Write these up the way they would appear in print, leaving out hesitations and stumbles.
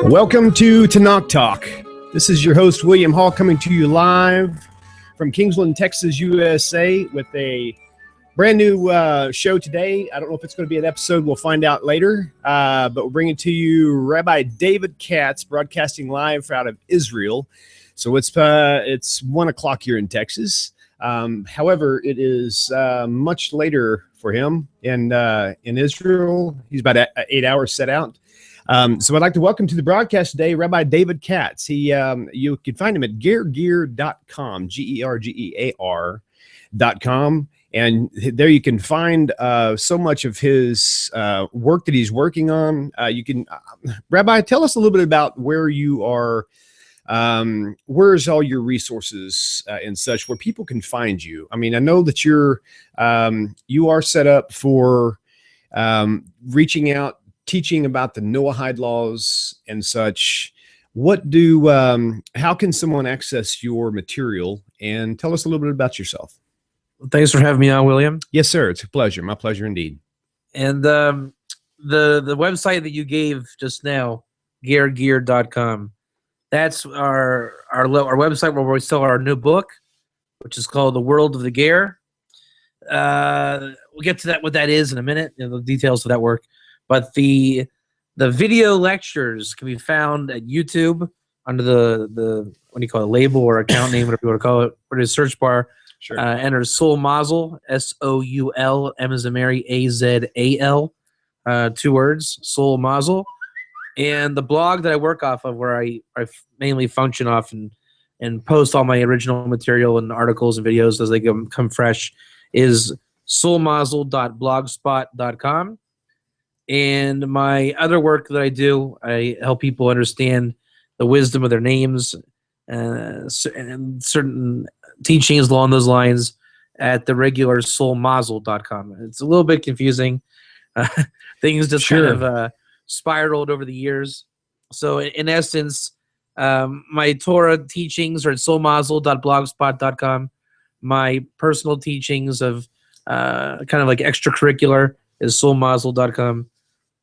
Welcome to Tanakh Talk. This is your host, William Hall, coming to you live from Kingsland, Texas, USA, with a brand new show today. I don't know if it's going to be an episode. We'll find out later. But we're bringing to you Rabbi David Katz, broadcasting live out of Israel. So it's 1 o'clock here in Texas. However, it is much later for him in Israel. He's about 8 hours set out. So I'd like to welcome to the broadcast today Rabbi David Katz. You can find him at geargear.com, GERGEAR.com. And there you can find so much of his work that he's working on. Rabbi, tell us a little bit about where you are. Where's all your resources and such, where people can find you? I mean, I know that you are set up for reaching out, teaching about the Noahide Laws and such. How can someone access your material? And tell us a little bit about yourself. Thanks for having me on, William. Yes, sir. It's a pleasure. My pleasure indeed. And the website that you gave just now, geargear.com, that's our website where we sell our new book, which is called The World of the Gear. We'll get to that, what that is in a minute, the details of that work. But the video lectures can be found at YouTube under the what do you call it, label or account name, whatever you want to call it, or the search bar. Sure. Enter Soul Mazal, SOUL, M as in Mary, AZAL, 2 words, Soul Mazal. And the blog that I work off of, where I mainly function off and post all my original material and articles and videos as they come fresh, is soulmazal.blogspot.com. And my other work that I do, I help people understand the wisdom of their names and certain teachings along those lines at the regular soulmazal.com. It's a little bit confusing. Things just kind of spiraled over the years. So in essence, my Torah teachings are at soulmazal.blogspot.com. My personal teachings of kind of like extracurricular is soulmazal.com.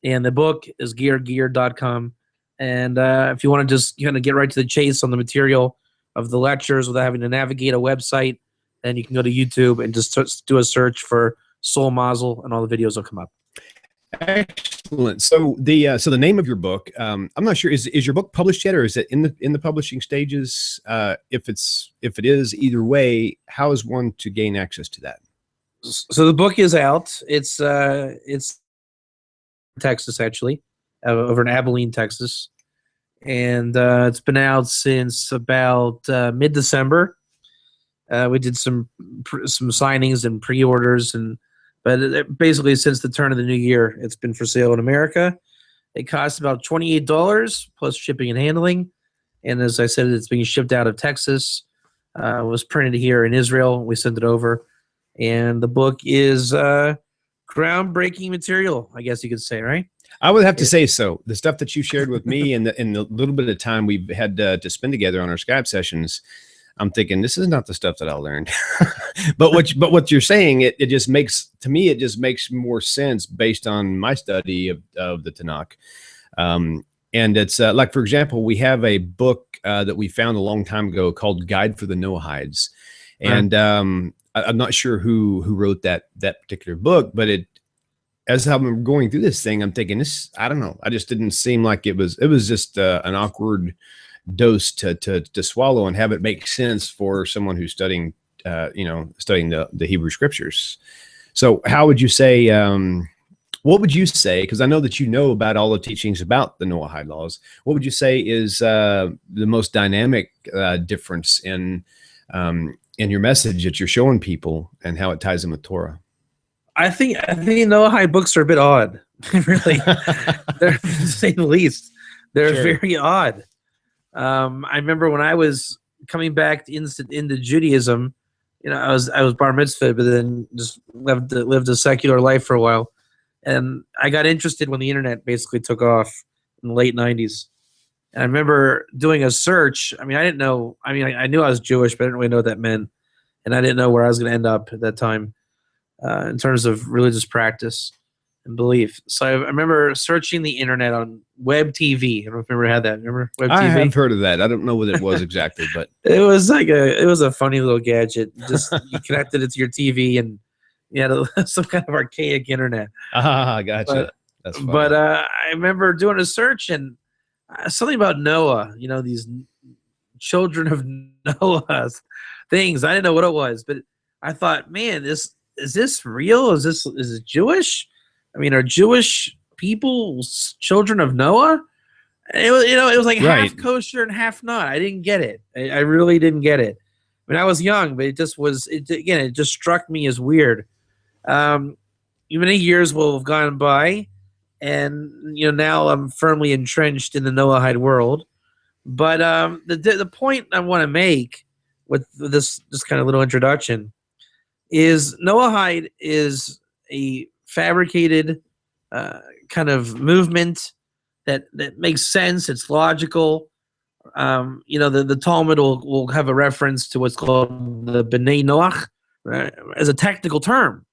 And the book is geargear.com. And if you want to just kind of get right to the chase on the material of the lectures without having to navigate a website, then you can go to YouTube and just do a search for Soul Mazal, and all the videos will come up. Excellent. So the name of your book, I'm not sure, is your book published yet, or is it in the publishing stages? If it is, either way, how is one to gain access to that? So the book is out. It's Texas, actually, over in Abilene, Texas. And it's been out since about mid-December. We did some signings and pre-orders, but basically since the turn of the new year, it's been for sale in America. It costs about $28 plus shipping and handling. And as I said, it's being shipped out of Texas. It was printed here in Israel. We sent it over. And the book is groundbreaking material, I guess you could say, right? I would have to say so. The stuff that you shared with me and the little bit of time we've had to spend together on our Skype sessions, I'm thinking this is not the stuff that I learned. but what you're saying, it just makes, to me, it just makes more sense based on my study of the Tanakh. And it's like, for example, we have a book that we found a long time ago called Guide for the Noahides. And I'm not sure who wrote that particular book, but as I'm going through this thing, I'm thinking this, I don't know. I just didn't seem like it was just an awkward dose to swallow and have it make sense for someone who's studying the Hebrew scriptures. So how would you say, what would you say? Because I know that you know about all the teachings about the Noahide Laws. What would you say is the most dynamic difference in your message that you're showing people and how it ties in with Torah? I think Noahide books are a bit odd, really. They're, to say the least, they're very odd. I remember when I was coming back into Judaism, I was bar mitzvah, but then just lived a secular life for a while, and I got interested when the internet basically took off in the late '90s. And I remember doing a search. I mean, I didn't know. I mean, I knew I was Jewish, but I didn't really know what that meant, and I didn't know where I was going to end up at that time. In terms of religious practice. and belief. So I remember searching the internet on web TV. I don't know if you ever had that. Remember web TV? I have heard of that. I don't know what it was exactly, but it was a funny little gadget. Just you connected it to your TV and you had some kind of archaic internet. Gotcha. That's funny. But I remember doing a search and something about Noah. You know, these children of Noah things. I didn't know what it was, but I thought, man, is this real? Is it Jewish? I mean, are Jewish people children of Noah? It was, it was like Right. half kosher and half not. I didn't get it. I really didn't get it. I mean, I was young, but it just struck me as weird. Many years will have gone by, and now I'm firmly entrenched in the Noahide world. But the point I want to make with this kind of little introduction is Noahide is a fabricated kind of movement that makes sense. It's logical. The Talmud will have a reference to what's called the B'nai Noach as a technical term.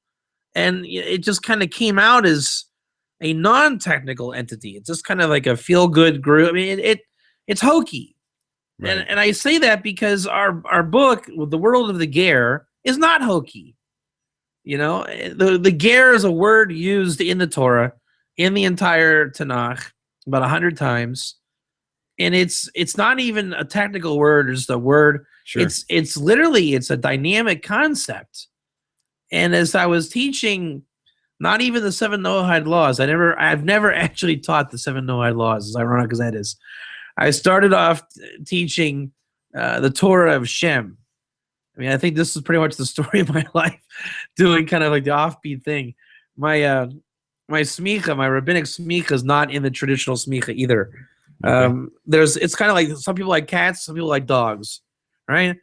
And it just kind of came out as a non-technical entity. It's just kind of like a feel-good group. I mean, it's hokey. Right. And I say that because our book, The World of the Ger, is not hokey. The ger is a word used in the Torah, in the entire Tanakh, about 100 times. And it's not even a technical word, it's a word. Sure. It's literally a dynamic concept. And as I was teaching, not even the 7 Noahide Laws, I've never actually taught the 7 Noahide Laws, as ironic as that is. I started off teaching the Torah of Shem. I mean, I think this is pretty much the story of my life, doing kind of like the offbeat thing. My smicha, my rabbinic smicha, is not in the traditional smicha either. Okay. It's kind of like some people like cats, some people like dogs, right?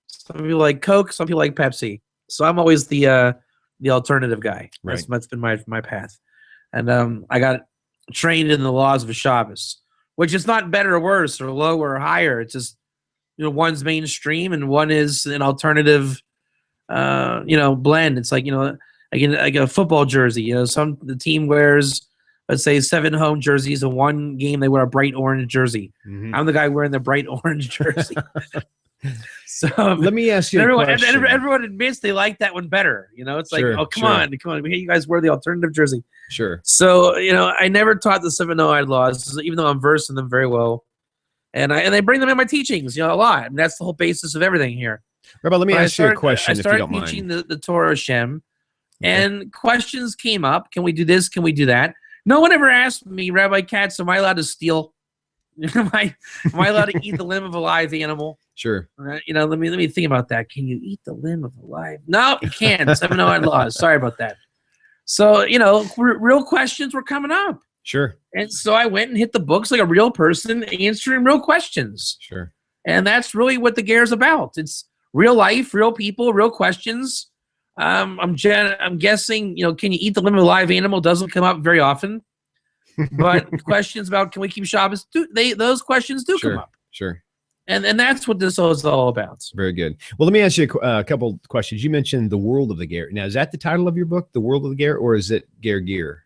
Some people like Coke, some people like Pepsi. So I'm always the alternative guy. Right. That's been my path, and I got trained in the laws of Shabbos, which is not better or worse or lower or higher. It's just one's mainstream and one is an alternative, blend. It's like like a football jersey. The team wears, let's say, 7 home jerseys, and one game they wear a bright orange jersey. Mm-hmm. I'm the guy wearing the bright orange jersey. So let me ask you a question. Everyone admits they like that one better. It's like, oh, come on. You guys wear the alternative jersey. Sure. So, I never taught the 7 Noahide Laws, even though I'm versed in them very well. And I bring them in my teachings, a lot. And that's the whole basis of everything here. Rabbi, let me ask you a question, if you don't mind. I started teaching the Torah of Shem, and questions came up. Can we do this? Can we do that? No one ever asked me, Rabbi Katz, am I allowed to steal? am I allowed to eat the limb of a live animal? Sure. Let me think about that. Can you eat the limb of a live? No, you can't. 7 Noahide Laws. Sorry about that. So, real questions were coming up. Sure. And so I went and hit the books like a real person, answering real questions. Sure. And that's really what the Ger is about. It's real life, real people, real questions. I'm guessing, can you eat the limb of a live animal doesn't come up very often. But questions about can we keep Shabbos, those questions do come up. Sure. And that's what this is all about. Very good. Well, let me ask you a couple questions. You mentioned The World of the Ger. Now, is that the title of your book, The World of the Ger, or is it Ger?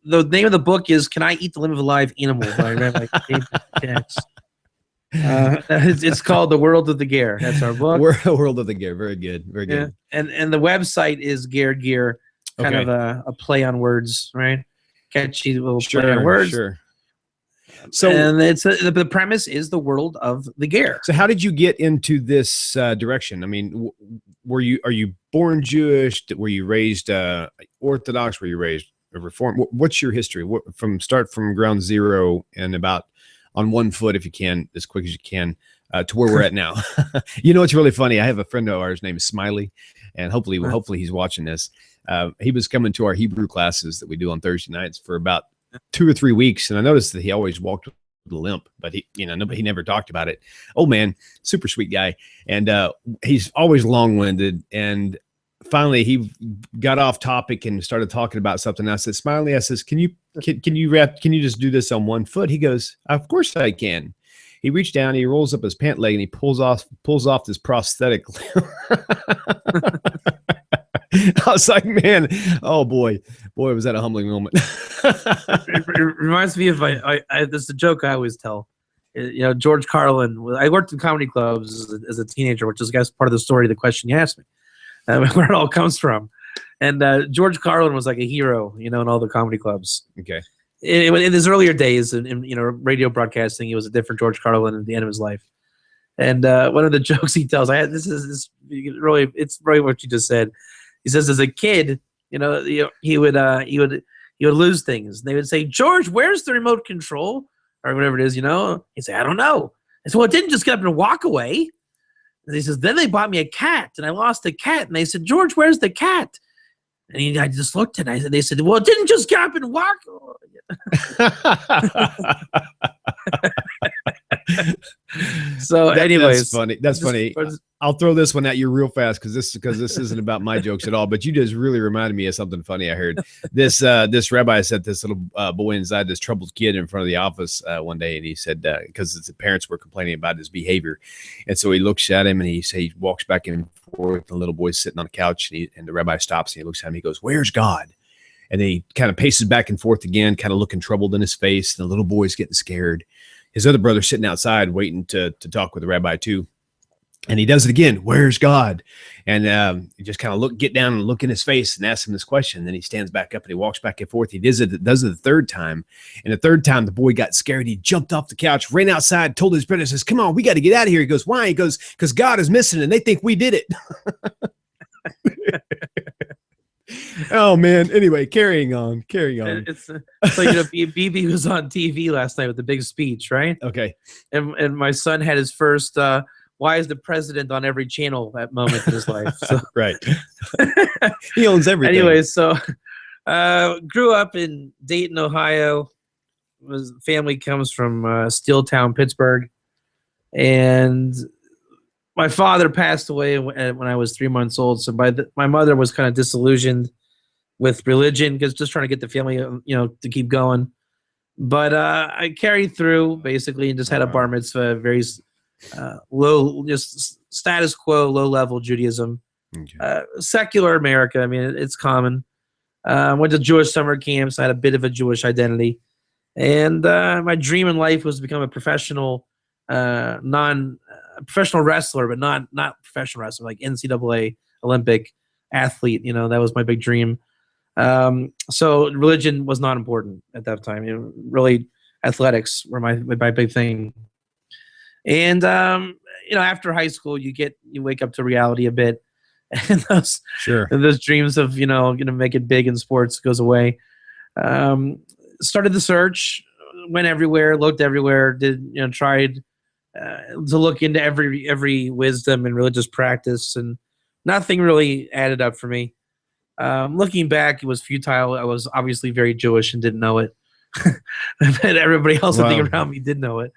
The name of the book is Can I Eat the Limb of a Live Animal by Rabbi David Katz. It's called The World of the Ger. That's our book. World of the Ger. Very good. Very good. Yeah. And the website is Ger, kind of a play on words, right? Catchy little play on words. Sure. So, and the premise is the world of the Ger. So how did you get into this direction? I mean, are you born Jewish? Were you raised Orthodox? Were you raised Reform? What's your history? Start from ground zero and about on one foot, if you can, as quick as you can, to where we're at now. It's really funny. I have a friend of ours named Smiley, and hopefully he's watching this. He was coming to our Hebrew classes that we do on Thursday nights for about 2 or 3 weeks, and I noticed that he always walked with a limp, but he never talked about it. Oh man, super sweet guy, and he's always long-winded. And finally, he got off topic and started talking about something. I said, "Smiley," I says, "Can you just do this on one foot?" He goes, "Of course I can." He reached down, he rolls up his pant leg, and he pulls off this prosthetic. I was like, man, oh boy, Boy, was that a humbling moment. It reminds me of this is a joke I always tell. George Carlin. I worked in comedy clubs as a teenager, which is, I guess, part of the story. The question you asked me, where it all comes from, and George Carlin was like a hero, in all the comedy clubs. Okay. In his earlier days, in radio broadcasting, he was a different George Carlin at the end of his life. And one of the jokes he tells, it's really what you just said. He says, as a kid, he would lose things. They would say, George, where's the remote control? Or whatever it is, He'd say, I don't know. I said, well, it didn't just get up and walk away. And he says, then they bought me a cat, and I lost the cat. And they said, George, where's the cat? And I just looked at it, and they said, well, it didn't just get up and walk. So, anyways, that's funny. I'll throw this one at you real fast because this isn't about my jokes at all. But you just really reminded me of something funny I heard. This rabbi set this little boy inside, this troubled kid, in front of the office one day, and he said because the parents were complaining about his behavior, and so he looks at him and he walks back and forth. The little boy's sitting on the couch, and the rabbi stops and he looks at him. He goes, "Where's God?" And then he kind of paces back and forth again, kind of looking troubled in his face. And the little boy's getting scared. His other brother's sitting outside waiting to talk with the rabbi too. And he does it again. Where's God? And he just kind of get down and look in his face and ask him this question. Then he stands back up and he walks back and forth. He does it the third time. And the third time the boy got scared. He jumped off the couch, ran outside, told his brother, says, "Come on, we got to get out of here." He goes, "Why?" He goes, "Because God is missing and they think we did it." Oh man. Anyway, carrying on. It's like BB was on TV last night with the big speech, right? Okay. And my son had his first why is the president on every channel at moment in his life? So. Right. He owns everything. Anyway, so grew up in Dayton, Ohio. Family comes from Steeltown, Pittsburgh. And my father passed away when I was 3 months old. So my mother was kind of disillusioned with religion because just trying to get the family, to keep going. But I carried through basically and just had a bar mitzvah, very low, just status quo, low level Judaism, okay. Secular America. I mean, it's common. Went to Jewish summer camps. I had a bit of a Jewish identity, and my dream in life was to become a professional, professional wrestler, but not professional wrestler, like NCAA Olympic athlete. That was my big dream. So religion was not important at that time. Really, athletics were my big thing. And after high school, you wake up to reality a bit, and those dreams of make it big in sports goes away. Started the search, went everywhere, looked everywhere, tried to look into every wisdom and religious practice, and nothing really added up for me. Looking back, it was futile. I was obviously very Jewish and didn't know it. But everybody else I think around me did know it.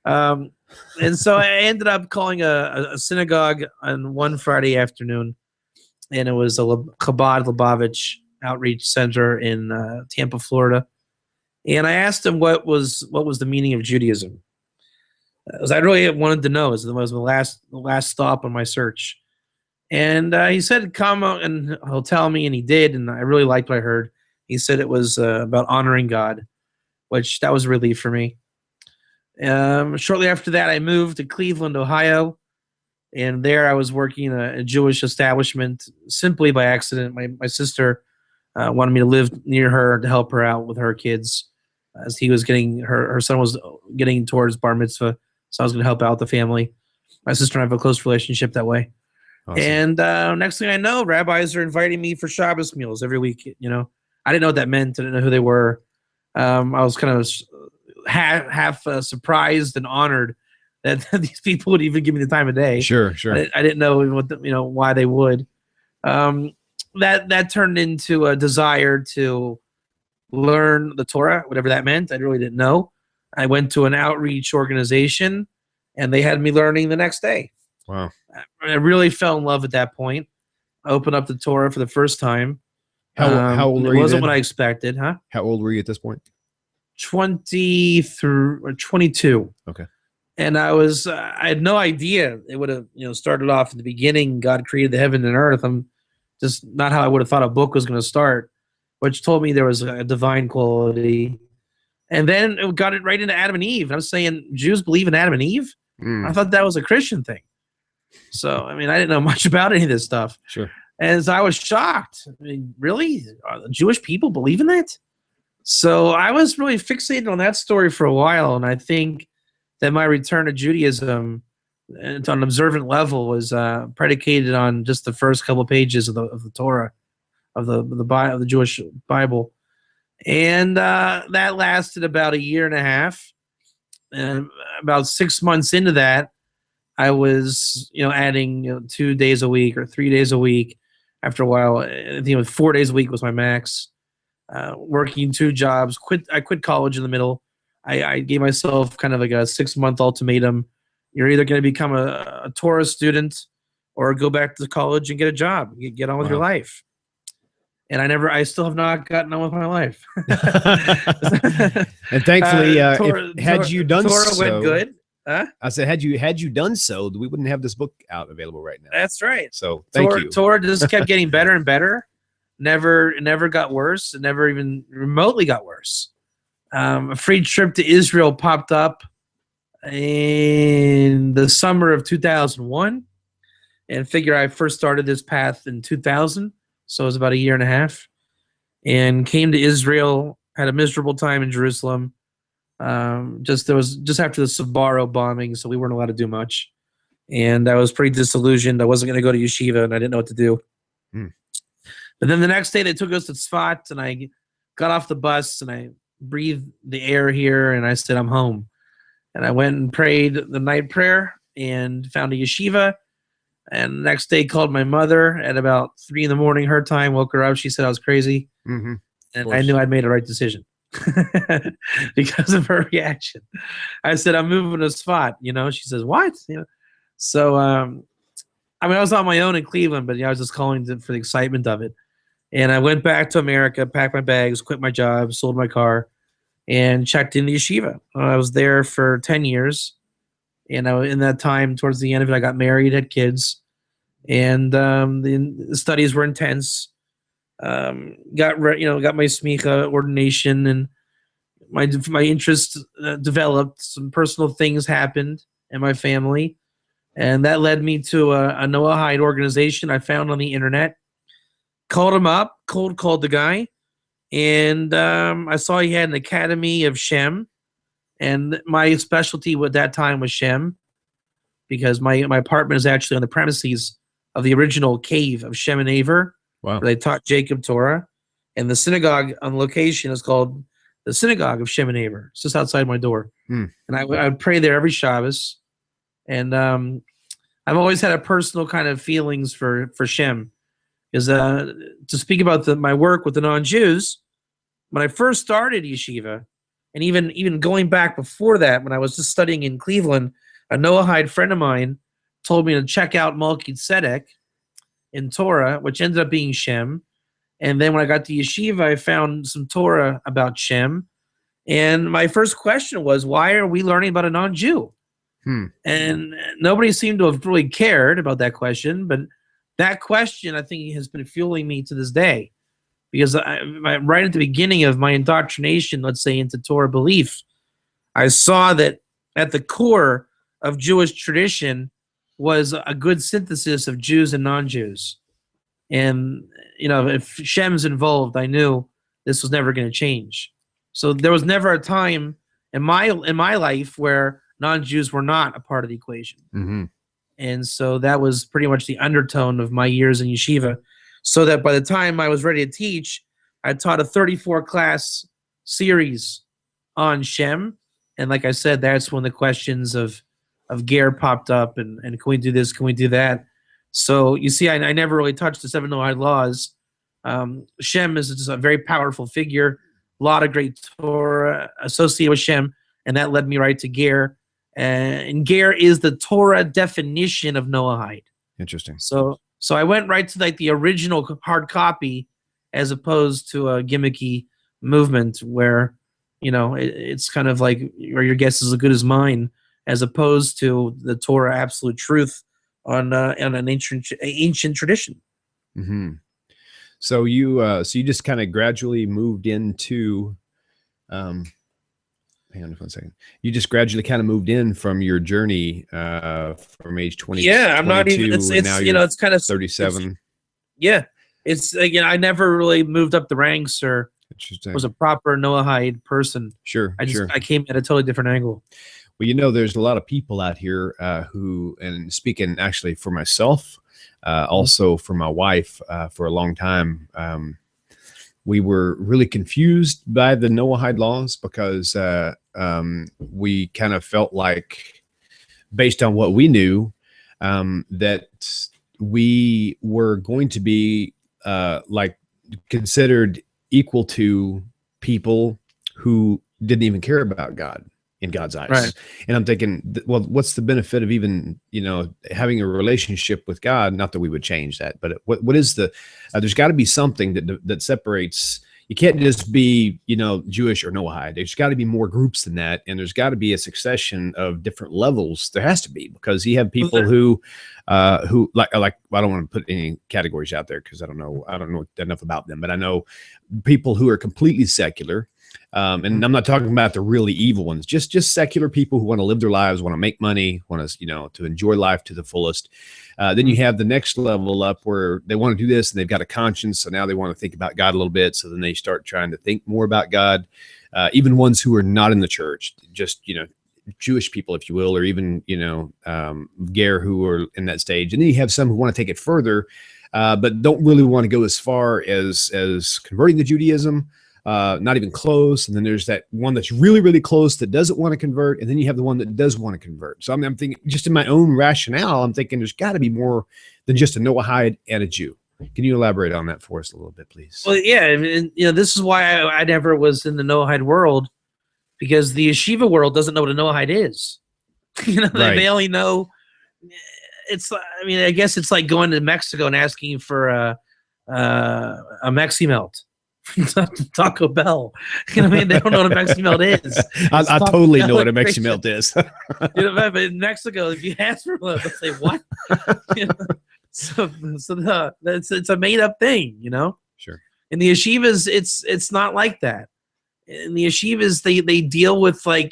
And so I ended up calling a synagogue on one Friday afternoon, and it was a Chabad Lubavitch outreach center in Tampa, Florida. And I asked him what was the meaning of Judaism. Because I really wanted to know. It was the last stop on my search. And he said, "Come and he'll tell me," and he did. And I really liked what I heard. He said it was about honoring God, which that was a relief for me. Shortly after that, I moved to Cleveland, Ohio, and there I was working in a Jewish establishment simply by accident. My sister wanted me to live near her to help her out with her kids, as he was getting her son was getting towards bar mitzvah, so I was going to help out the family. My sister and I have a close relationship that way. Awesome. And next thing I know, rabbis are inviting me for Shabbos meals every week. I didn't know what that meant. I didn't know who they were. I was kind of half surprised and honored that these people would even give me the time of day. Sure. I didn't know why they would. That turned into a desire to learn the Torah, whatever that meant. I really didn't know. I went to an outreach organization, and they had me learning the next day. Wow. I really fell in love at that point. I opened up the Torah for the first time. How old were you? It wasn't what I expected, huh? How old were you at this point? 20 or 22. Okay. And I had no idea it would have, started off at the beginning. God created the heaven and earth. I'm just not how I would have thought a book was going to start. which told me there was a divine quality. And then it got it right into Adam and Eve. I was saying, Jews believe in Adam and Eve? I thought that was a Christian thing. So, I mean, I didn't know much about any of this stuff. Sure. And so I was shocked. I mean, really? Jewish people believe in that? So I was really fixated on that story for a while. And I think that my return to Judaism on an observant level was predicated on just the first couple of pages of the Torah, of the Jewish Bible. And that lasted about a year and a half. And about 6 months into that, I was, adding 2 days a week or 3 days a week. After a while, I think it was 4 days a week was my max. Working 2 jobs. I quit college in the middle. I gave myself kind of like a 6-month ultimatum. You're either going to become a Torah student or go back to college and get a job. Get on with your life. And I still have not gotten on with my life. And thankfully, had you done Torah so, went good. Huh? I said, had you done so, we wouldn't have this book out available right now. That's right. So thank you. Torah just kept getting better and better. Never got worse. It never even remotely got worse. A free trip to Israel popped up in the summer of 2001. And figure I first started this path in 2000. So it was about a year and a half. And came to Israel, had a miserable time in Jerusalem. Just after the Sbarro bombing, so we weren't allowed to do much. And I was pretty disillusioned. I wasn't going to go to yeshiva, and I didn't know what to do. But then the next day, they took us to Tzfat, and I got off the bus, and I breathed the air here, and I said, I'm home. And I went and prayed the night prayer and found a yeshiva. And the next day, called my mother at about 3 a.m, her time, woke her up. She said I was crazy. And I knew I'd made the right decision. Because of her reaction. I said, I'm moving to Tzfat. She says, what? So I was on my own in Cleveland, but I was just calling for the excitement of it. And I went back to America, packed my bags, quit my job, sold my car, and checked into yeshiva. I was there for 10 years. And in that time, towards the end of it, I got married, had kids, and the studies were intense. Got my smicha ordination, and my interest developed. Some personal things happened in my family, and that led me to a Noahide organization I found on the internet. Called him up, called the guy, and I saw he had an Academy of Shem, and my specialty at that time was Shem, because my apartment is actually on the premises of the original cave of Shem and Aver. Wow. Where they taught Jacob Torah. And the synagogue on location is called the Synagogue of Shem and Aver. It's just outside my door. And I would pray there every Shabbos. And I've always had a personal kind of feelings for Shem. Because to speak about my work with the non-Jews, when I first started yeshiva, and even going back before that, when I was just studying in Cleveland, a Noahide friend of mine told me to check out Malki Tzedek in Torah, which ended up being Shem. And then when I got to yeshiva, I found some Torah about Shem. And my first question was, why are we learning about a non-Jew? And nobody seemed to have really cared about that question. But that question, I think, has been fueling me to this day. Because right at the beginning of my indoctrination, let's say, into Torah belief, I saw that at the core of Jewish tradition was a good synthesis of Jews and non-Jews. And, if Shem's involved, I knew this was never going to change. So there was never a time in my life where non-Jews were not a part of the equation. And so that was pretty much the undertone of my years in yeshiva. So that by the time I was ready to teach, I taught a 34-class series on Shem. And like I said, that's when the questions of Ger popped up, and can we do this, can we do that? So you see, I never really touched the 7 Noahide laws. Shem is just a very powerful figure, a lot of great Torah associated with Shem, and that led me right to Ger. And Ger is the Torah definition of Noahide. Interesting. So I went right to the original hard copy, as opposed to a gimmicky movement where, it's kind of like, or your guess is as good as mine, as opposed to the Torah absolute truth on an ancient tradition. So so you just kind of gradually moved into, hang on for 1 second. You just gradually kind of moved in from your journey from age 20. Yeah, I'm not even. 22, and now It's you're it's kind of 37. Yeah, it's I never really moved up the ranks or Interesting. was a proper Noahide person. Sure. I came at a totally different angle. Well, there's a lot of people out here who, and speaking actually for myself, also for my wife, for a long time, we were really confused by the Noahide laws because we kind of felt like, based on what we knew, that we were going to be like considered equal to people who didn't even care about God in God's eyes. Right. And I'm thinking, well, what's the benefit of even, having a relationship with God? Not that we would change that, but what is there's got to be something that separates. You can't just be, Jewish or Noahide. There's got to be more groups than that. And there's got to be a succession of different levels. There has to be, because you have people who like, I don't want to put any categories out there because I don't know enough about them, but I know people who are completely secular. And I'm not talking about the really evil ones, just secular people who want to live their lives, want to make money, want to, to enjoy life to the fullest. Then you have the next level up where they want to do this and they've got a conscience. So now they want to think about God a little bit. So then they start trying to think more about God. Even ones who are not in the church, just, Jewish people, if you will, or even, Ger, who are in that stage. And then you have some who want to take it further, but don't really want to go as far as converting to Judaism. Not even close. And then there's that one that's really, really close that doesn't want to convert. And then you have the one that does want to convert. So I'm thinking, just in my own rationale, I'm thinking there's got to be more than just a Noahide and a Jew. Can you elaborate on that for us a little bit, please? Well, yeah, and, this is why I never was in the Noahide world, because the yeshiva world doesn't know what a Noahide is. Right. They only know I guess it's like going to Mexico and asking for a Mexi Melt. Taco Bell. They don't know what a Mexi Melt is. I totally know what a Mexi Melt is. But in Mexico, if you ask for one, they'll say what? So it's a made up thing, Sure. In the yeshivas, it's not like that. In the yeshivas, they deal with the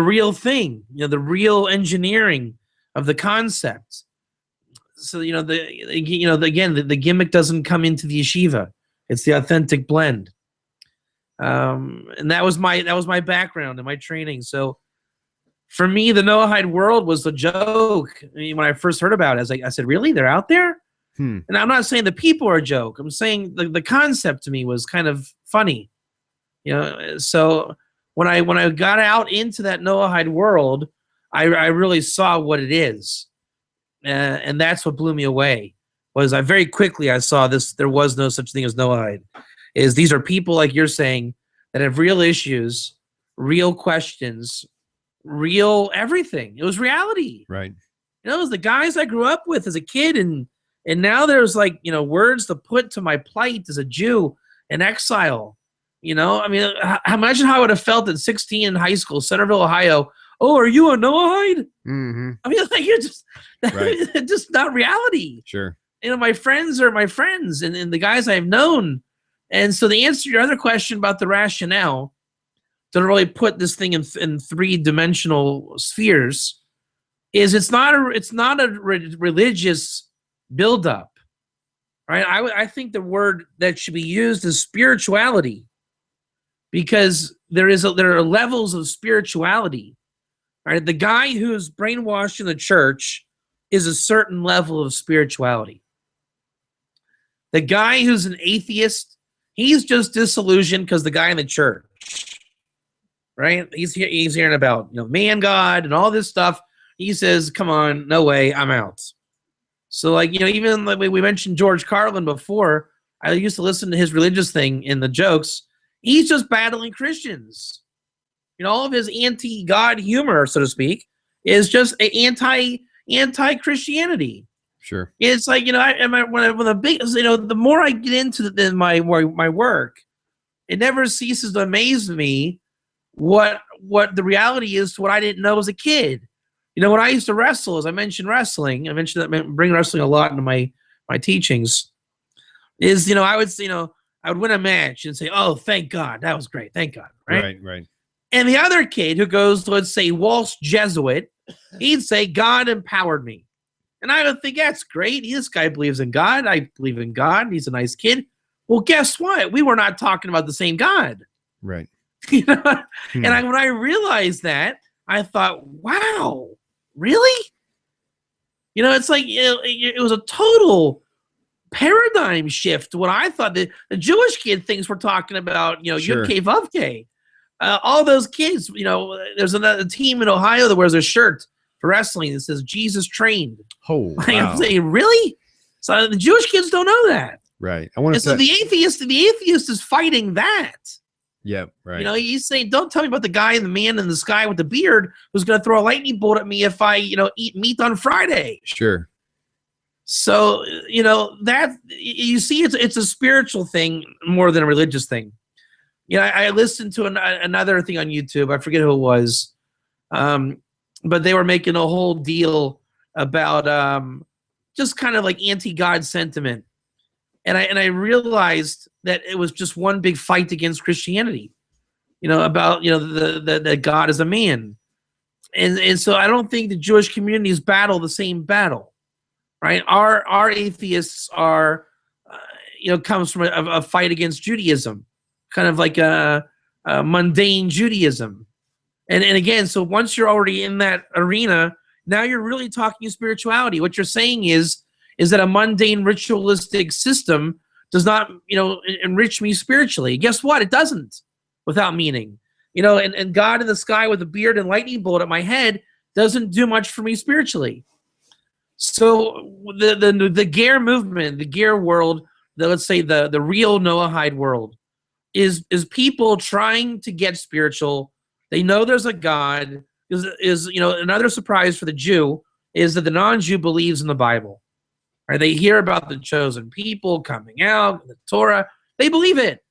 real thing, the real engineering of the concept. So again, the gimmick doesn't come into the yeshiva. It's the authentic blend. And that was my background and my training. So for me, the Noahide world was a joke. When I first heard about it, I said, really? They're out there? And I'm not saying the people are a joke. I'm saying the concept to me was kind of funny. So when I got out into that Noahide world, I really saw what it is. And that's what blew me away. Was I very quickly saw this, there was no such thing as Noahide. These are people, like you're saying, that have real issues, real questions, real everything. It was reality. Right. It was the guys I grew up with as a kid, and now there's words to put to my plight as a Jew in exile. Imagine how I would have felt at 16 in high school, Centerville, Ohio. Oh, are you a Noahide? Mm-hmm. You're just Right. just not reality. Sure. My friends are my friends and the guys I've known. And so the answer to your other question about the rationale, to really put this thing in three-dimensional spheres, is it's not a religious buildup, right? I think the word that should be used is spirituality, because there are levels of spirituality, right? The guy who's brainwashed in the church is a certain level of spirituality. The guy who's an atheist, he's just disillusioned because the guy in the church, right? He's hearing about man, God, and all this stuff. He says, "Come on, no way, I'm out." So even like we mentioned George Carlin before, I used to listen to his religious thing in the jokes. He's just battling Christians. All of his anti-God humor, so to speak, is just anti-Christianity. Sure. It's like, the more I get into my work, it never ceases to amaze me what the reality is to what I didn't know as a kid. When I used to wrestle, as I mentioned wrestling, I bring wrestling a lot into my teachings. is, I would say, I would win a match and say, oh, thank God, that was great, thank God, right? Right. And the other kid who goes, let's say, Walsh Jesuit, he'd say, God empowered me. And I would think, that's great. This guy believes in God. I believe in God. He's a nice kid. Well, guess what? We were not talking about the same God. Right. And when I realized that, I thought, wow, really? It's like it was a total paradigm shift. What I thought the Jewish kid thinks we're talking about, Sure. Yud-K Vav-K. All those kids, there's another team in Ohio that wears a shirt for wrestling that says Jesus trained. Oh, wow. I'm saying, really? So the Jewish kids don't know that. Right. I want to. So the atheist is fighting that. Yeah. Right. He's saying, don't tell me about the guy, the man in the sky with the beard who's going to throw a lightning bolt at me if I, eat meat on Friday. Sure. So, that you see, it's a spiritual thing more than a religious thing. I listened to another thing on YouTube. I forget who it was. But they were making a whole deal about just kind of like anti-God sentiment. And I realized that it was just one big fight against Christianity, about, that God is a man. And so I don't think the Jewish communities battle the same battle, right? Our atheists are, comes from a fight against Judaism, kind of like a mundane Judaism. And again, so once you're already in that arena, now you're really talking spirituality. What you're saying is that a mundane ritualistic system does not, enrich me spiritually. Guess what? It doesn't, without meaning. And God in the sky with a beard and lightning bolt at my head doesn't do much for me spiritually. So the Ger movement, the Ger world, let's say the real Noahide world, is people trying to get spiritual. They know there's a God. Is another surprise for the Jew is that the non-Jew believes in the Bible. Right? They hear about the chosen people coming out, the Torah. They believe it.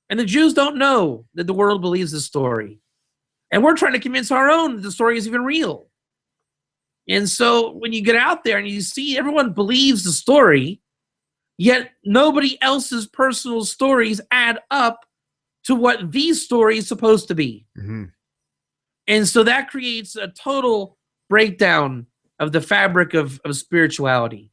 And the Jews don't know that the world believes the story. And we're trying to convince our own that the story is even real. And so when you get out there and you see everyone believes the story, yet nobody else's personal stories add up to what these stories are supposed to be. Mm-hmm. And so that creates a total breakdown of the fabric of spirituality.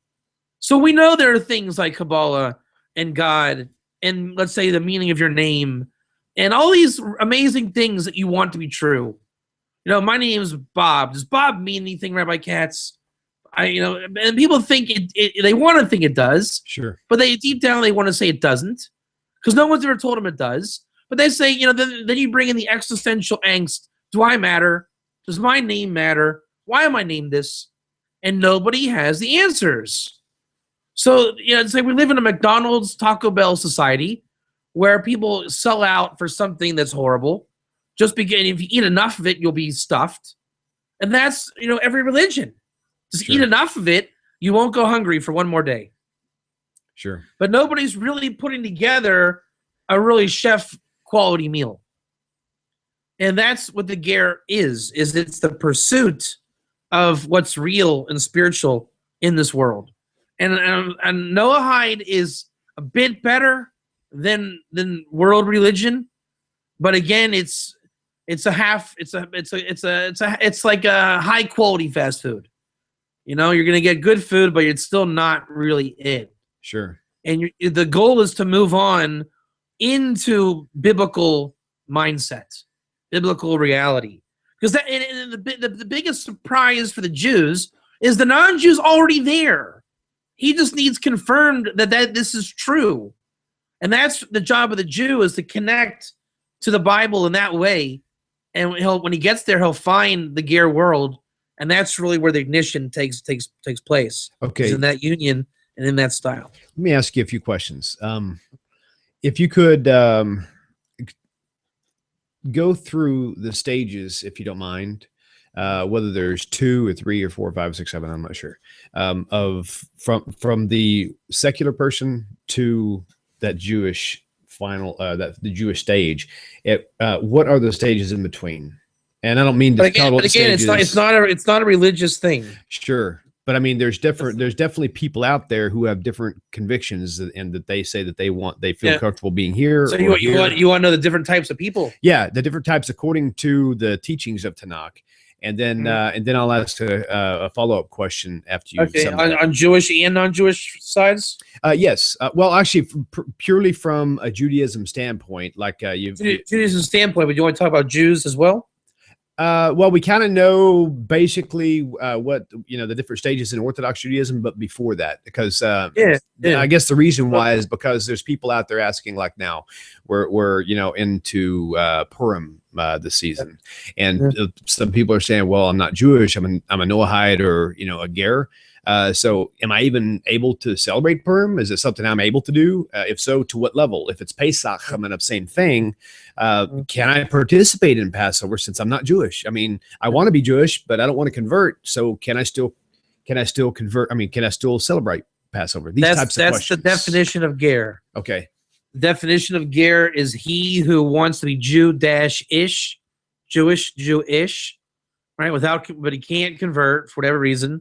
So we know there are things like Kabbalah and God and, let's say, the meaning of your name and all these amazing things that you want to be true. My name is Bob. Does Bob mean anything, Rabbi Katz? And people think they want to think it does. Sure. But deep down they want to say it doesn't, because no one's ever told them it does. But they say, then you bring in the existential angst. Do I matter? Does my name matter? Why am I named this? And nobody has the answers. So, it's like we live in a McDonald's, Taco Bell society where people sell out for something that's horrible. Just because if you eat enough of it, you'll be stuffed. And that's, every religion. Just eat enough of it, you won't go hungry for one more day. Sure. But nobody's really putting together a really chef quality meal. And that's what the Ger is it's the pursuit of what's real and spiritual in this world. And Noahide is a bit better than world religion, but again, it's like a high quality fast food. You're gonna get good food, but it's still not really it. Sure. And the goal is to move on into biblical mindset, biblical reality. Because the biggest surprise for the Jews is the non-Jews already there. He just needs confirmed that this is true. And that's the job of the Jew, is to connect to the Bible in that way. And when he gets there, he'll find the Ger world. And that's really where the ignition takes place. Okay. It's in that union and in that style. Let me ask you a few questions. If you could go through the stages, if you don't mind, whether there's 2 or 3 or 4 or 5 or 6, 7, I'm not sure, from the secular person to that Jewish final, the Jewish stage. What are the stages in between? And I don't mean to but again, it's not a religious thing. Sure. But I mean, there's definitely people out there who have different convictions, and that they say that they feel comfortable being here. So you want to know the different types of people? Yeah, the different types according to the teachings of Tanakh, and then I'll ask a follow-up question after you. Okay, on Jewish and non-Jewish sides. Yes. Well, actually, purely from a Judaism standpoint, like Judaism standpoint, but you want to talk about Jews as well? Well, we kind of know basically what the different stages in Orthodox Judaism, but before that, because I guess the reason why is because there's people out there asking, like, now we're into Purim this season, and some people are saying, well, I'm not Jewish, I'm a Noahide or a Ger. So am I even able to celebrate Purim? Is it something I'm able to do? If so, to what level? If it's Pesach, I'm in the same thing. Can I participate in Passover since I'm not Jewish? I mean, I want to be Jewish, but I don't want to convert. So can I still convert? I mean, can I still celebrate Passover? These types of questions. That's the definition of Ger. Okay. The definition of Ger is he who wants to be Jew-ish, Jewish, right? But he can't convert for whatever reason.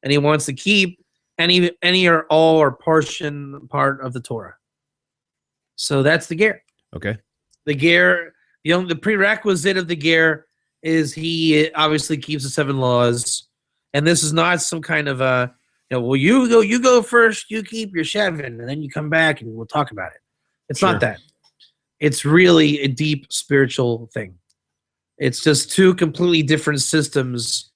And he wants to keep any or all or part of the Torah. So that's the Ger. Okay. The Ger, the prerequisite of the Ger is he obviously keeps the 7 laws, and this is not some kind of well, you go first, you keep your 7, and then you come back and we'll talk about it. It's not that. It's really a deep spiritual thing. It's just 2 completely different systems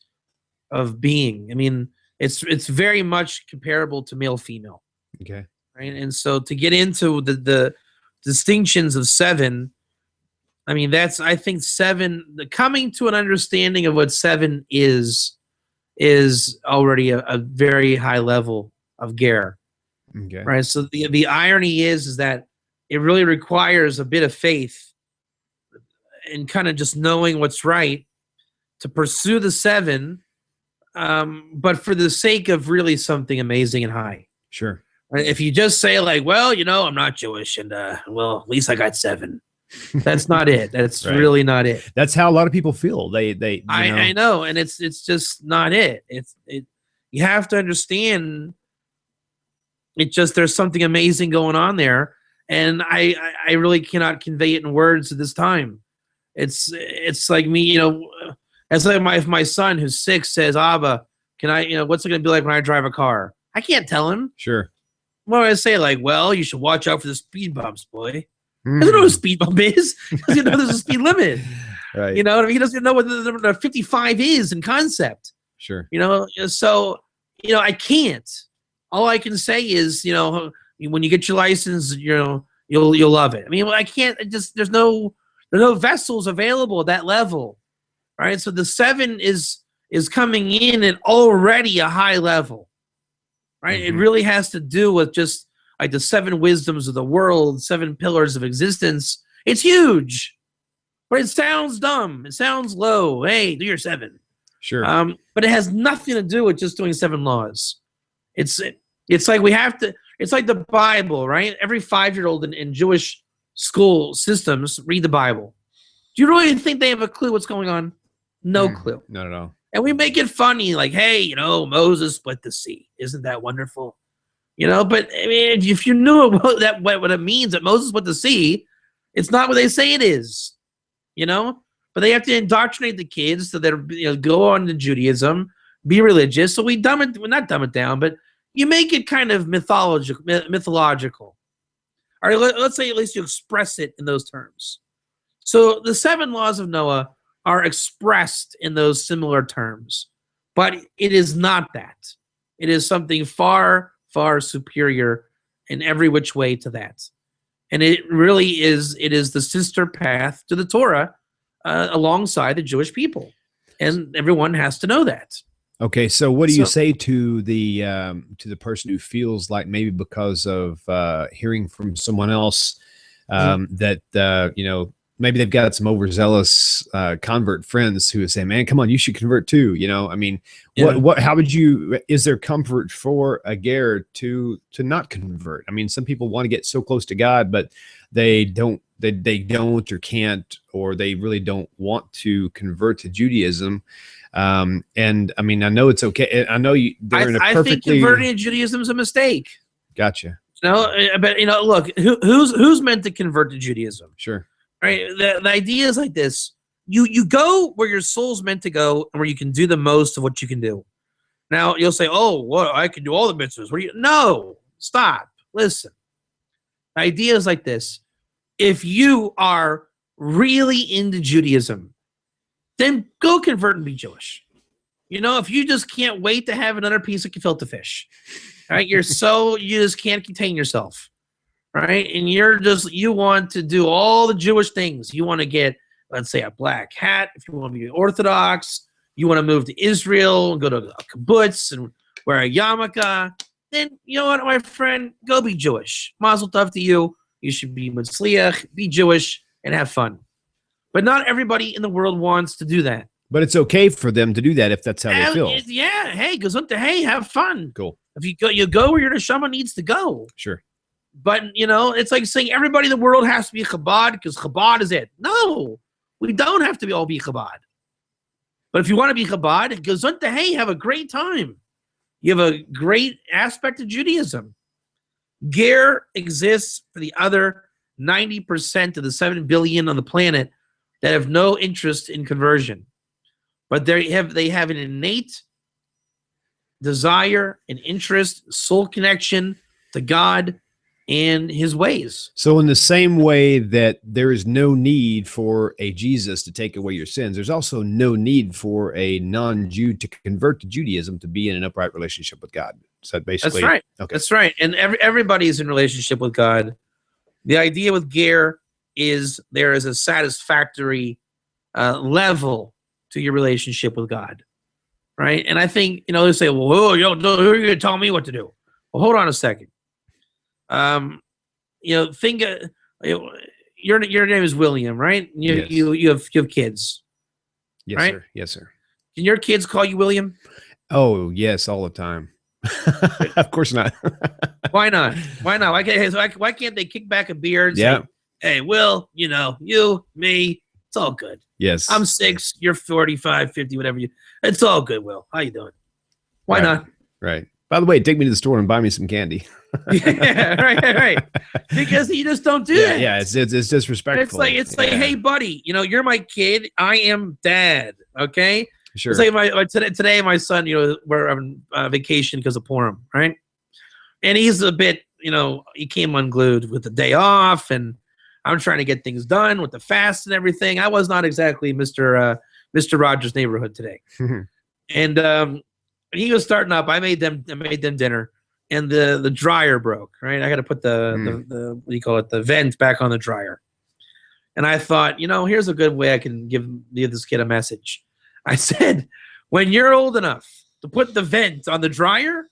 of being. I mean, it's very much comparable to male female. Okay. Right. And so to get into the distinctions of 7, I mean, I think 7, coming to an understanding of what 7 is already a very high level of Ger. Okay. Right. So the irony is that it really requires a bit of faith and kind of just knowing what's right to pursue the 7. But for the sake of really something amazing and high. Sure. If you just say, like, well, I'm not Jewish, and well, at least I got 7. That's not it. That's really not it. That's how a lot of people feel. I know, and it's just not it. You have to understand. There's something amazing going on there, and I really cannot convey it in words at this time. It's like me, It's like if my son who's 6 says, Abba, can I, what's it going to be like when I drive a car? I can't tell him. Sure. What do I say? Like, well, you should watch out for the speed bumps, boy. He doesn't know what a speed bump is. He doesn't know there's a speed limit. Right. He doesn't know what the 55 is in concept. Sure. So, I can't. All I can say is, when you get your license, you'll love it. I mean, I can't, there's no vessels available at that level. Right, so the 7 is coming in at already a high level, right? It really has to do with just like the 7 wisdoms of the world, 7 pillars of existence. It's huge, but it sounds dumb. It sounds low. Hey, do your 7. Sure. But it has nothing to do with just doing 7 laws. It's like we have to. It's like the Bible, right? Every 5-year-old in Jewish school systems read the Bible. Do you really think they have a clue what's going on? No clue. Not at all. And we make it funny, like, hey, Moses split the sea. Isn't that wonderful? But I mean, if you knew what it means that Moses split the sea, it's not what they say it is. But they have to indoctrinate the kids so that go on to Judaism, be religious. So we not dumb it down, but you make it kind of mythological. All right, let's say at least you express it in those terms. So the 7 laws of Noah are expressed in those similar terms, but it is not that. It is something far, far superior in every which way to that. And it really is, it is the sister path to the Torah alongside the Jewish people. And everyone has to know that. Okay, so what do you say to the person who feels like maybe because of hearing from someone else that maybe they've got some overzealous convert friends who say, "Man, come on, you should convert too." I mean, how would you? Is there comfort for a ger to not convert? I mean, some people want to get so close to God, but they don't or can't, or they really don't want to convert to Judaism. And I mean, I know it's okay. I know they're in a perfectly. I think converting to Judaism is a mistake. Gotcha. No, but look, who's meant to convert to Judaism? Sure. Right. The idea is like this: you go where your soul's meant to go, and where you can do the most of what you can do. Now you'll say, "Oh, what? I can do all the mitzvahs." No, stop. Listen. The idea is like this: if you are really into Judaism, then go convert and be Jewish. If you just can't wait to have another piece of gefilte fish, right? You just can't contain yourself, right? And you want to do all the Jewish things. You want to get, let's say, a black hat. If you want to be Orthodox, you want to move to Israel and go to a kibbutz and wear a yarmulke, then you know what, my friend, go be Jewish. Mazal tov to you. You should be Matzliach, be Jewish, and have fun. But not everybody in the world wants to do that. But it's okay for them to do that if that's how they feel. Yeah. Hey, gesundheit. Hey, have fun. Cool. If you go where your neshama needs to go. Sure. But, it's like saying everybody in the world has to be Chabad because Chabad is it. No, we don't have to all be Chabad. But if you want to be Chabad, gesundheit. Hey, have a great time. You have a great aspect of Judaism. Ger exists for the other 90% of the 7 billion on the planet that have no interest in conversion. But they have an innate desire, an interest, soul connection to God and his ways. So in the same way that there is no need for a Jesus to take away your sins, there's also no need for a non-Jew to convert to Judaism to be in an upright relationship with God. So basically, that's right. Okay. That's right. And everybody is in relationship with God. The idea with Ger is there is a satisfactory level to your relationship with God, right? And I think, they say, well, who are you going to tell me what to do? Well, hold on a second. Think your name is wil'Liam, right? Yes. You have kids. Yes, right? sir. Yes, sir. Can your kids call you wil'Liam? Oh, yes, all the time. Of course not. Why not? Why not? Why can't they kick back a beer and say, hey, Will, you, me, it's all good. Yes. I'm 6, you're 45, 50, whatever it's all good, Will. How you doing? Why not? Right. By the way, take me to the store and buy me some candy. Yeah, right. Because you just don't do that. Yeah, it's disrespectful. It's like, hey, buddy, you're my kid. I am dad. Okay. Sure. It's like today, my son, we're on vacation because of Purim, right? And he's a bit, he came unglued with the day off, and I'm trying to get things done with the fast and everything. I was not exactly Mr. Rogers' neighborhood today, and he was starting up. I made them dinner, and the dryer broke. Right, I got to put the what do you call it, the vent back on the dryer. And I thought, here's a good way I can give this kid a message. I said, when you're old enough to put the vent on the dryer,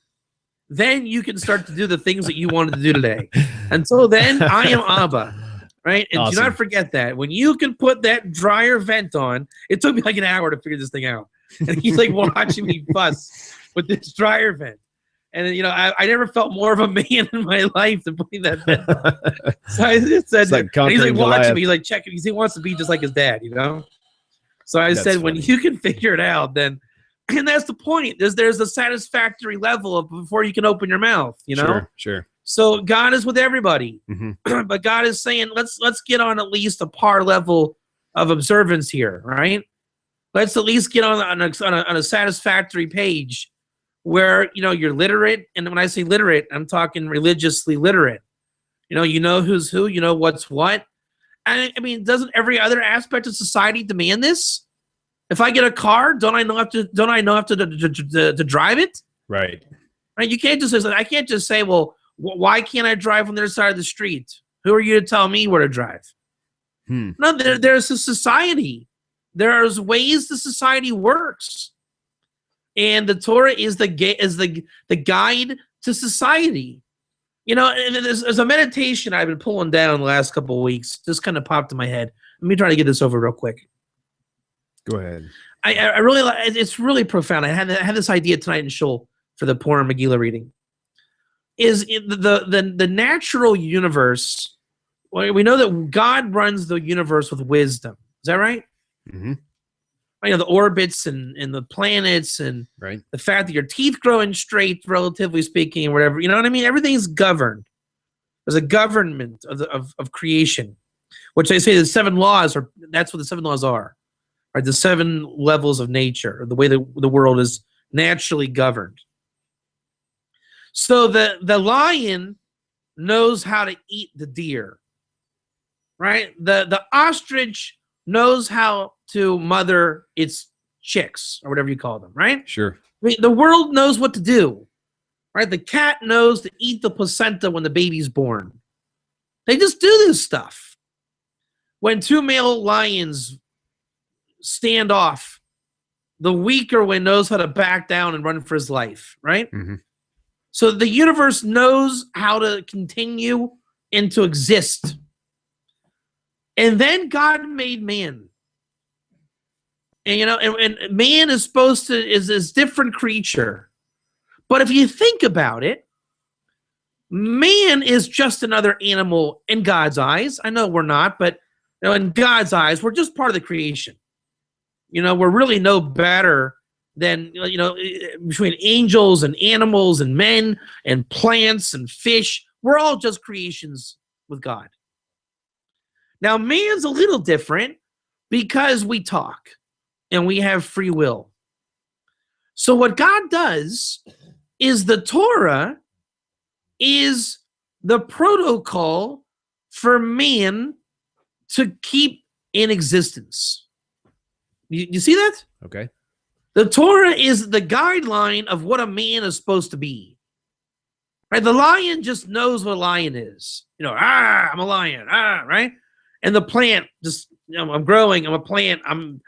then you can start to do the things that you wanted to do today. Until then, I am Abba. Right? And awesome. Do not forget that. When you can put that dryer vent on, it took me like an hour to figure this thing out. And he's like watching me fuss with this dryer vent. And I never felt more of a man in my life than putting that vent on. So I just said, he's like watching me, he's like checking, because he wants to be just like his dad, So I said, funny. When you can figure it out, then, and that's the point. There's a satisfactory level of before you can open your mouth, Sure. So God is with everybody, but God is saying, let's get on at least a par level of observance here, right? Let's at least get on a satisfactory page where you're literate, and when I say literate, I'm talking religiously literate. You know who's who, what's what. I mean, doesn't every other aspect of society demand this? If I get a car, don't I know have to drive it? Right. Right. You can't just say, I can't just say, well, why can't I drive on the other side of the street? Who are you to tell me where to drive? No, there's a society. There's ways the society works, and the Torah is the guide to society. And there's a meditation I've been pulling down the last couple of weeks. Just kind of popped in my head. Let me try to get this over real quick. Go ahead. I really like. It's really profound. I had this idea tonight in Shul for the Purim Megillah reading. Is the natural universe we know that God runs the universe with wisdom. Is that right? Mm-hmm. The orbits and the planets and Right. the fact that your teeth growing straight, relatively speaking, or whatever. You know what I mean? Everything's governed. There's a government of creation, which they say the 7 laws are. That's what the 7 laws are, right? The 7 levels of nature, the way the world is naturally governed. So the lion knows how to eat the deer, right? The ostrich knows how to mother its chicks or whatever you call them, right? Sure. I mean, the world knows what to do, right? The cat knows to eat the placenta when the baby's born. They just do this stuff. When 2 male lions stand off, the weaker one knows how to back down and run for his life, right? Mm-hmm. So the universe knows how to continue and to exist. And then God made man. And and man is supposed to is this different creature. But if you think about it, man is just another animal in God's eyes. I know we're not, but in God's eyes, we're just part of the creation. We're really no better than between angels and animals and men and plants and fish. We're all just creations with God. Now, man's a little different because we talk and we have free will. So what God does is the Torah is the protocol for man to keep in existence. You see that? Okay. The Torah is the guideline of what a man is supposed to be. Right? The lion just knows what a lion is. I'm a lion. Right? And the plant just, I'm growing. I'm a plant. I'm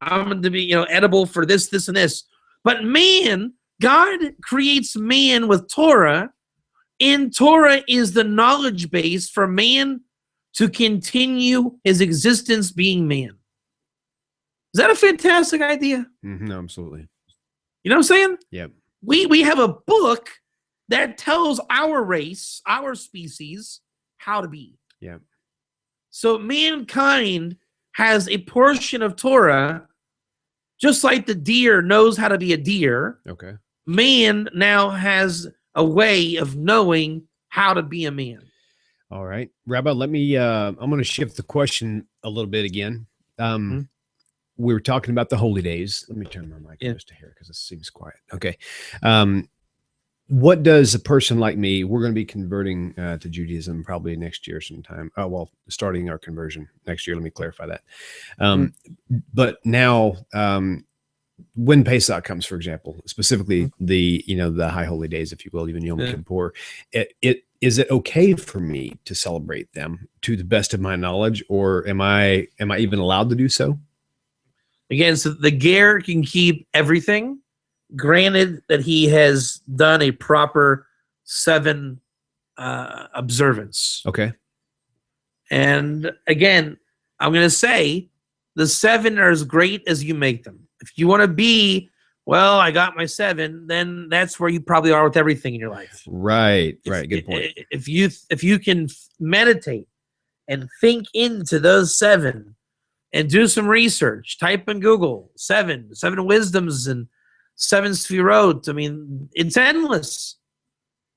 going to be, edible for this, and this. But man, God creates man with Torah, and Torah is the knowledge base for man to continue his existence being man. Is that a fantastic idea? Mm-hmm, absolutely. You know what I'm saying? Yep. We have a book that tells our race, our species, how to be. Yeah. So mankind has a portion of Torah, just like the deer knows how to be a deer. Okay. Man now has a way of knowing how to be a man. All right. Rabbi, let me, I'm going to shift the question a little bit again. We were talking about the holy days. Let me turn my mic just to here because it seems quiet. Okay. What does a person like me, we're going to be converting to Judaism probably next year sometime. Oh, well, starting our conversion next year. Let me clarify that. But now, when Pesach comes, for example, specifically the high holy days, if you will, even Yom Kippur, is it okay for me to celebrate them to the best of my knowledge, or am I even allowed to do so? Again, so the ger can keep everything, granted that he has done a proper 7 observance. Okay. And again, I'm going to say the 7 are as great as you make them. If you want to be, well, I got my 7, then that's where you probably are with everything in your life. Right. Good point. If you can meditate and think into those 7 and do some research, type in Google 7 wisdoms and 7 sfirot. I mean, it's endless.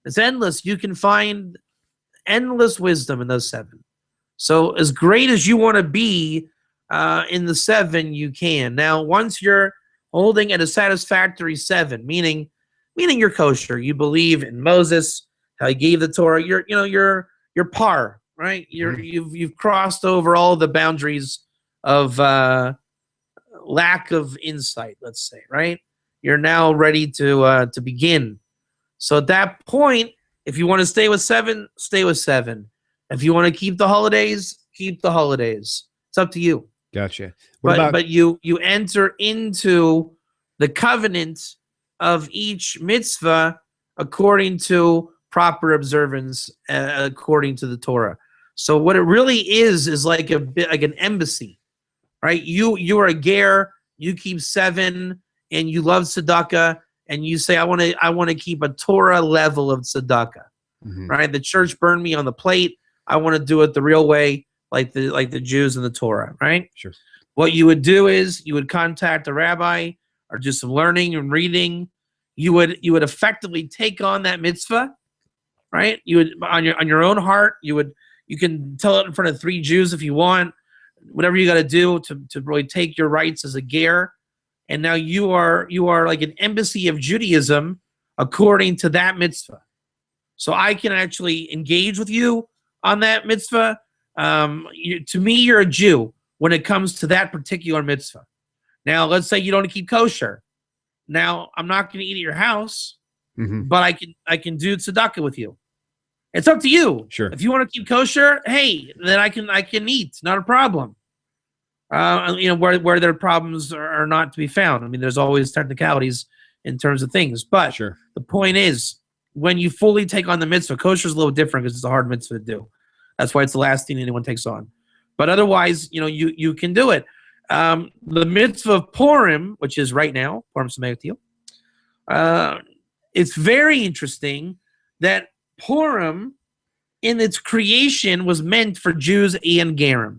It's endless. You can find endless wisdom in those 7. So as great as you want to be in the 7, you can. Now, once you're holding at a satisfactory 7, meaning you're kosher, you believe in Moses, how he gave the Torah, you're par, right? You've crossed over all the boundaries of lack of insight, let's say, right? You're now ready to begin. So at that point, if you want to stay with 7, stay with 7. If you want to keep the holidays, keep the holidays. It's up to you. Gotcha. But you enter into the covenant of each mitzvah according to proper observance, according to the Torah. So what it really is like a bit like an embassy, right? You are a ger, you keep 7, and you love tzedakah, and you say, I want to keep a Torah level of tzedakah, right? The church burned me on the plate. I want to do it the real way, like the Jews in the Torah, right? Sure. What you would do is you would contact a rabbi or do some learning and reading. You would effectively take on that mitzvah, right? You would on your own heart. You can tell it in front of 3 Jews if you want. Whatever you got to do to really take your rights as a ger, and now you are like an embassy of Judaism according to that mitzvah. So I can actually engage with you on that mitzvah. To me, you're a Jew when it comes to that particular mitzvah. Now, let's say you don't keep kosher. Now, I'm not going to eat at your house, but I can do tzedakah with you. It's up to you. Sure. If you want to keep kosher, hey, then I can eat. Not a problem. Where their problems are not to be found. I mean, there's always technicalities in terms of things. But sure. The point is, when you fully take on the mitzvah, kosher is a little different because it's a hard mitzvah to do. That's why it's the last thing anyone takes on. But otherwise, you can do it. The mitzvah of Purim, which is right now, Purim Sameach, it's very interesting that Purim, in its creation, was meant for Jews and Gerim.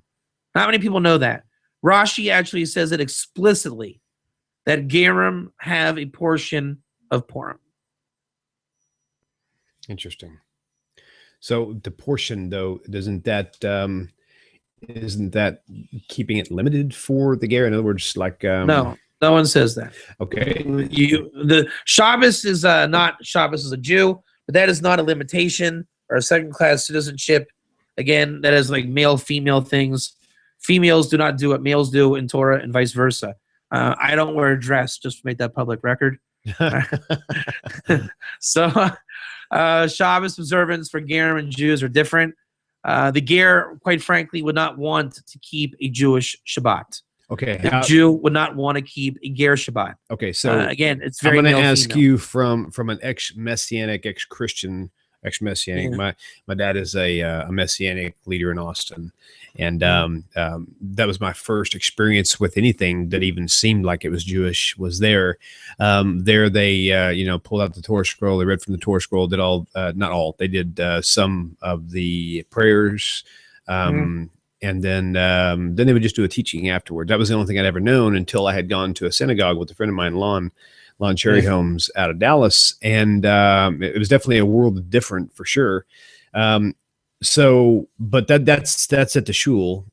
Not many people know that. Rashi actually says it explicitly, that Gerim have a portion of Purim. Interesting. So the portion, though, isn't that keeping it limited for the ger? In other words, like no one says that. Okay. The Shabbos is not Shabbos as a Jew, but that is not a limitation or a second-class citizenship. Again, that is like male-female things. Females do not do what males do in Torah, and vice versa. I don't wear a dress, just to make that public record. So Shabbos observance for Gerim and Jews are different. The ger, quite frankly, would not want to keep a Jewish Shabbat. Okay. The Jew would not want to keep a ger Shabbat. Okay, so again, it's very. I'm going to ask female. you from an ex-Messianic, ex-Christian, ex-Messianic. Yeah. My dad is a Messianic leader in Austin, and that was my first experience with anything that even seemed like it was Jewish. Was there? There they pulled out the Torah scroll. They read from the Torah scroll. Did all, not all. They did some of the prayers. And then they would just do a teaching afterwards. That was the only thing I'd ever known until I had gone to a synagogue with a friend of mine, Lon Cherry Holmes out of Dallas. And it was definitely a world different for sure. But that's at the shul.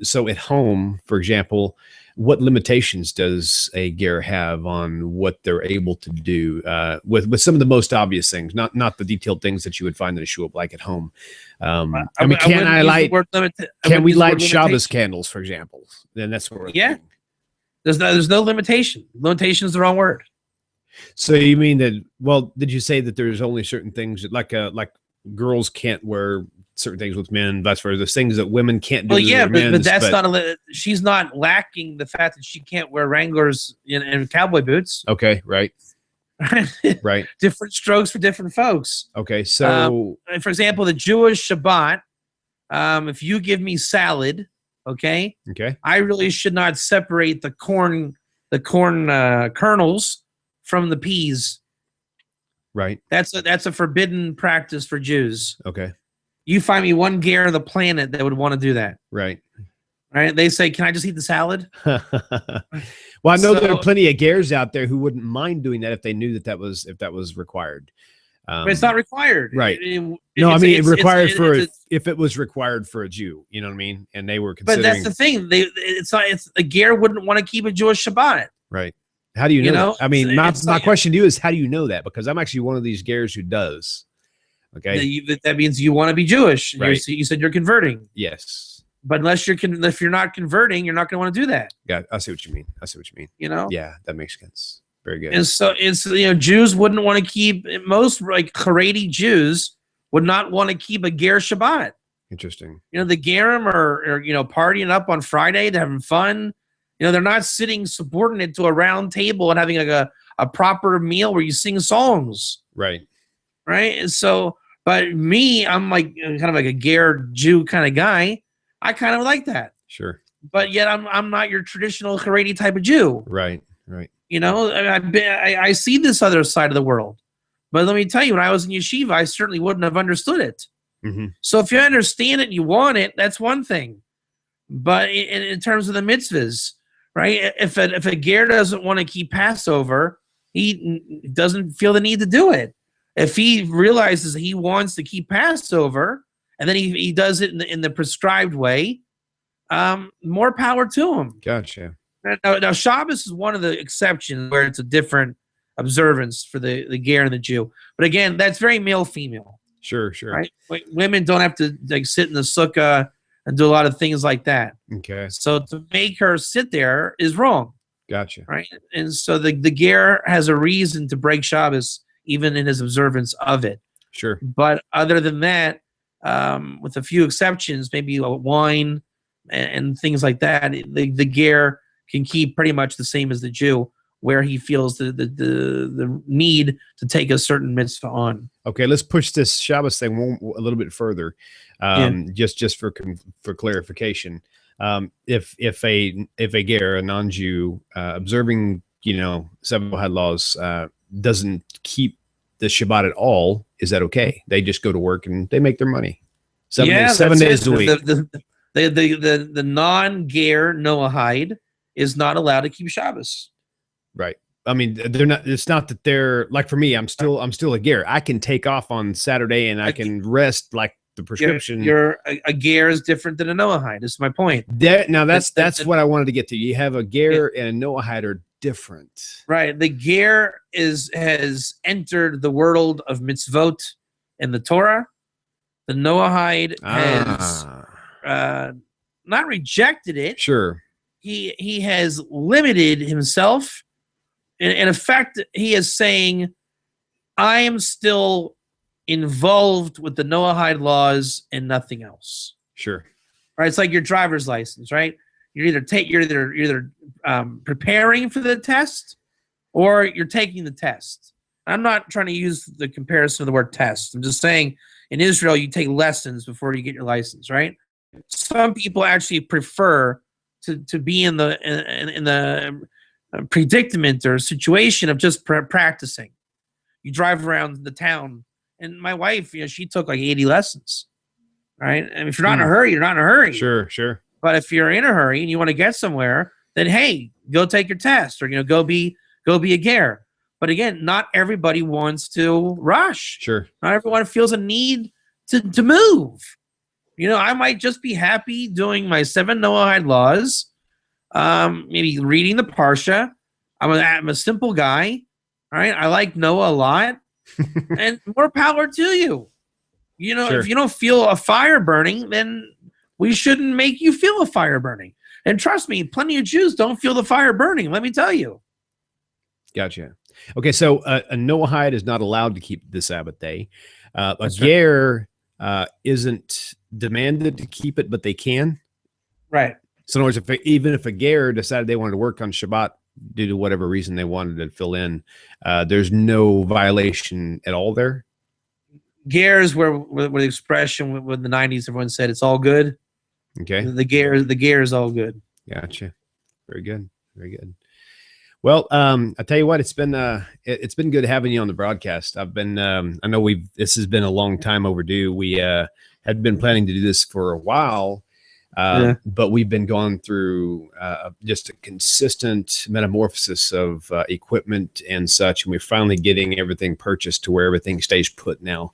So at home, for example, what limitations does a ger have on what they're able to do with some of the most obvious things, not the detailed things that you would find in a shul, like at home? Can we light Shabbos candles, for example? Then that's what we're thinking. There's no limitation. Limitation is the wrong word. So you mean that? Well, did you say that there's only certain things that, like girls can't wear certain things with men, vice versa? There's things that women can't do. Well, yeah, but that's not she's not lacking the fact that she can't wear Wranglers and cowboy boots. Okay, right. Right. Different strokes for different folks. Okay, so for example, the Jewish Shabbat, if you give me salad, okay, I really should not separate the corn kernels from the peas. Right. That's a forbidden practice for Jews. Okay. You find me one ger on the planet that would want to do that. Right. Right. They say, "Can I just eat the salad?" Well, I know there are plenty of gers out there who wouldn't mind doing that if they knew that was required. But it's not required, right? If it was required for a Jew, you know what I mean, and they were considering. But that's the thing; it's a ger wouldn't want to keep a Jewish Shabbat, right? How do you know? I mean, my question to you is, how do you know that? Because I'm actually one of these gers who does. Okay, that means you want to be Jewish. Right. You said you're converting. Yes. But if you're not converting, you're not going to want to do that. Yeah, I see what you mean. Yeah, that makes sense. Very good. And so Jews wouldn't want to keep, most like Haredi Jews would not want to keep a ger Shabbat. Interesting. The Gerim are partying up on Friday, they're having fun. They're not sitting subordinate to a round table and having like a proper meal where you sing songs. Right. Right. And so, but me, I'm like kind of like a ger Jew kind of guy. I kind of like that. Sure. But yet I'm not your traditional Haredi type of Jew. Right. Right. I see this other side of the world. But let me tell you, when I was in yeshiva, I certainly wouldn't have understood it. Mm-hmm. So if you understand it and you want it, that's one thing. But in terms of the mitzvahs, right? If a ger doesn't want to keep Passover, he doesn't feel the need to do it. If he realizes that he wants to keep Passover, and then he does it in the prescribed way, more power to him. Gotcha. Now Shabbos is one of the exceptions where it's a different observance for the ger and the Jew. But again, that's very male-female. Sure. Right? Women don't have to like sit in the sukkah and do a lot of things like that. Okay. So to make her sit there is wrong. Gotcha. Right? And so the ger has a reason to break Shabbos even in his observance of it. Sure. But other than that, with a few exceptions, maybe wine and things like that, the ger can keep pretty much the same as the Jew, where he feels the need to take a certain mitzvah on. Okay, let's push this Shabbos thing a little bit further, just for clarification. If a ger, a non-Jew, observing Noahide Laws, doesn't keep the Shabbat at all, is that okay? They just go to work and they make their money. 7 days a week. The non-ger Noahide is not allowed to keep Shabbos. Right. I mean, they're not. It's not that they're like, for me. I'm still a ger. I can take off on Saturday and I can rest like the prescription. A ger is different than a Noahide. This is my point. That's what I wanted to get to. You have a ger and a Noahide are different. Right. The ger has entered the world of mitzvot and the Torah. The Noahide has not rejected it. Sure. He has limited himself. In effect, he is saying, I am still involved with the Noahide laws and nothing else. Sure. Right. It's like your driver's license, right? You're either preparing for the test or you're taking the test. I'm not trying to use the comparison of the word test. I'm just saying in Israel, you take lessons before you get your license, right? Some people actually prefer to be in the predicament or situation of just practicing. You drive around the town, and my wife, she took like 80 lessons, right? And if you're not in a hurry, you're not in a hurry. Sure. But if you're in a hurry and you want to get somewhere, then hey, go take your test, or go be a ger. But again, not everybody wants to rush. Sure. Not everyone feels a need to move. I might just be happy doing my 7 Noahide laws, maybe reading the Parsha. I'm a simple guy. All right. I like Noah a lot. And more power to you. Sure. If you don't feel a fire burning, then we shouldn't make you feel a fire burning. And trust me, plenty of Jews don't feel the fire burning. Let me tell you. Gotcha. Okay. So a Noahide is not allowed to keep the Sabbath day. A ger isn't demanded to keep it, but they can. Right. So in other words, even if a ger decided they wanted to work on Shabbat due to whatever reason they wanted to fill in, there's no violation at all there. Gers where the expression with the 90s, everyone said it's all good. Okay. The ger is all good. Gotcha. Very good. Very good. Well, I tell you what, it's been good having you on the broadcast. I know this has been a long time overdue. We had been planning to do this for a while, but we've been going through just a consistent metamorphosis of equipment and such, and we're finally getting everything purchased to where everything stays put now.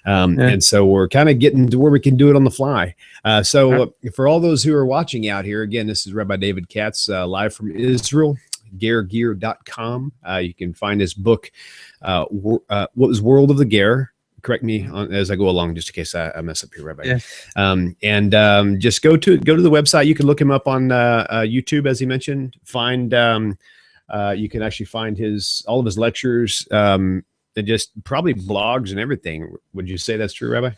And so we're kind of getting to where we can do it on the fly. So for all those who are watching out here, again, this is Rabbi David Katz live from Israel. gergear.com. You can find his book, what was World of the Ger. Correct me as I go along, just in case I mess up here, Rabbi. Yeah. Just go to the website. You can look him up on YouTube, as he mentioned. You can actually find all of his lectures, and just probably blogs and everything. Would you say that's true, Rabbi?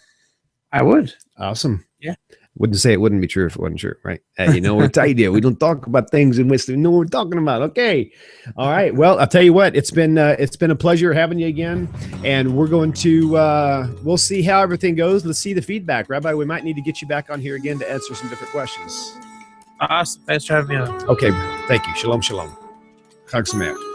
I would. Awesome. Yeah. Wouldn't say it wouldn't be true if it wasn't true, right? It's idea. We don't talk about things in which we know what we're talking about. Okay. All right. Well, I'll tell you what, it's been a pleasure having you again. And we're going to, we'll see how everything goes. Let's see the feedback. Rabbi, we might need to get you back on here again to answer some different questions. Awesome. Thanks for having me on. Okay. Thank you. Shalom, shalom. Chag Sameach.